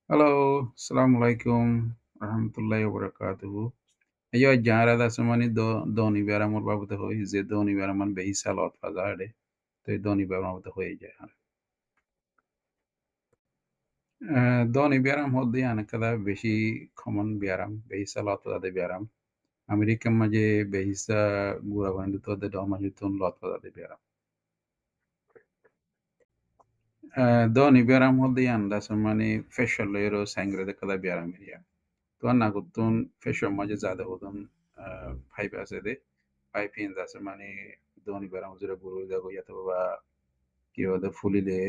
Halo, assalamualaikum warahmatullahi wabarakatuh. Ayo jara da samani doni bera mor babu to hoy je doni bera man be salot fazade to doni bera babu to hoy je doni bera hoddi ana kada beshi common beram be salot fazade beram Amerika maje be hisa gura bandu to de doma jutun lot fazade beram doni beram hoddi ana da samani facial lero sangre de kada beram ya to na gutun facial maje zada hodun pipe আছে de pipe in আছে মানে দোনি বেড়া হুজুরে গরু দেখো ইয়াতে বাবা কি ওদের ফুলিলে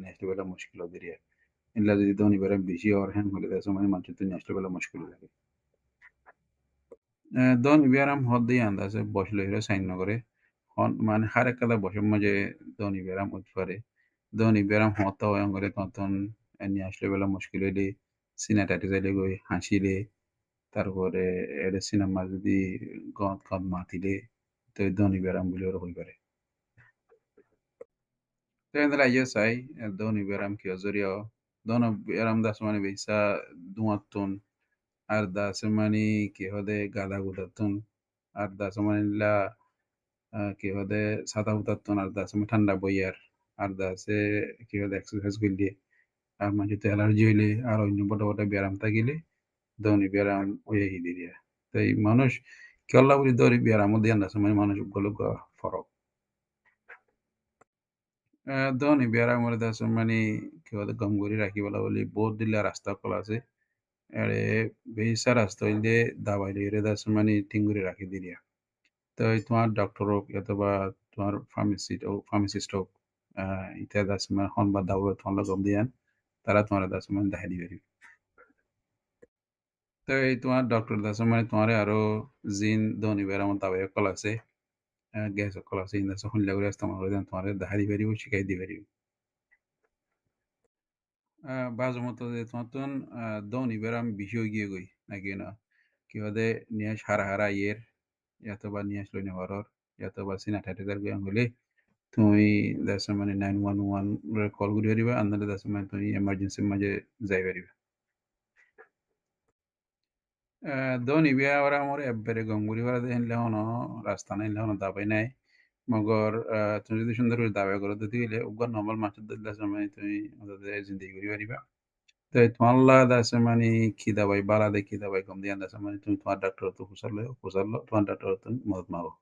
নেক্সট বেলা মুশকিল ওদের ইল্লা যদি দোনি বেড়া বেশি আর হ্যাং হলে দেয় মানে মানুষ তো নেক্সট বেলা মুশকিল লাগে দোনি বেড়াম হদ দিয়ে আন্দাজে বসলো হিরো সাইন নগরে হন মানে হার একটা বসের মাঝে দোনি বেড়াম উঠপারে দোনি বেড়াম হতা হয় করে তখন নিয়ে আসলে বেলা মুশকিল হইলে সিনেটাটি যাইলে গই হাসিলে তারপরে এটা সিনেমা যদি গদ গদ মাতিলে তো দোনি বেড়াম বলে ওরা হই পারে Tendrá yo sai, doni beram ki ozorio, dono beram da semani bisa duatun, arda semani ki hode gada gudatun, arda semani la ki hode sata gudatun, arda semani thanda boyar, arda se ki hode exercise gilli, আর মানে তো allergy হইলে আর অন্য বড় বড় ব্যায়াম থাকিলে দৌনি ব্যায়াম হয়ে হিদিরিয়া তাই মানুষ কেল্লা বলি দৌড়ি ব্যায়াম দিয়ে আন্দাজ মানে মানুষ গুলো ফরক ধনী বেড়া মরে দাস মানে কি বলে গমগরি রাখি বলা বলি বহুত দিল্লা রাস্তা কল আছে এড়ে বেহিসা রাস্তা হইলে দাবাই লইরে দাস মানে টিঙ্গুরি রাখি দিলিয়া তো এই তোমার ডক্টর হোক অথবা তোমার ফার্মাসিস্ট হোক ইত্যাদি দাস মানে হন বা দাও তোমার গম দিয়ান তারা তোমার দাস মানে দেখাই দিবে তো এই তোমার ডক্টর দাস মানে তোমার আরো জিন ধনী বেড়া মতো দাবাই কল আছে গ্যাস কল আছে ইন্দাস হল্লা করে আসতে আমার তোমার দেখাই দিবে শিখাই দিবে বাজমতো যে তোমার দৌনি বেড়াম বেশি হয়ে গিয়ে গই নাকি না কি হদে নিয়ে হারা হারা ইয়ের ইয়াতো বা নিয়ে আসলো নি হরর ইয়াতো বা সিনা ঠাটে তার গিয়ে হলে তুমি দেশ মানে 911 কল করে পারিবা আন্দালে দেশ মানে তুমি এমার্জেন্সির মাঝে যাই পারিবা দৌনি বিয়া ওরা আমার এবারে গঙ্গুরি ওরা দেখেন লেহন রাস্তা নাই লেহন দাবাই নাই মগর তুমি যদি সুন্দর করে দাবা করো দিতে গেলে উগ্র নর্মাল মাছের দিলে মানে তুমি ওদের জিন্দিগি করি পারিবা তো তোমাল্লা দাসে মানে খিদা ভাই বালা দে খিদা ভাই কম দিয়া দাসে মানে তুমি তোমার ডাক্তার তো হুসারলে তোমার ডাক্তার তো মদত মাগো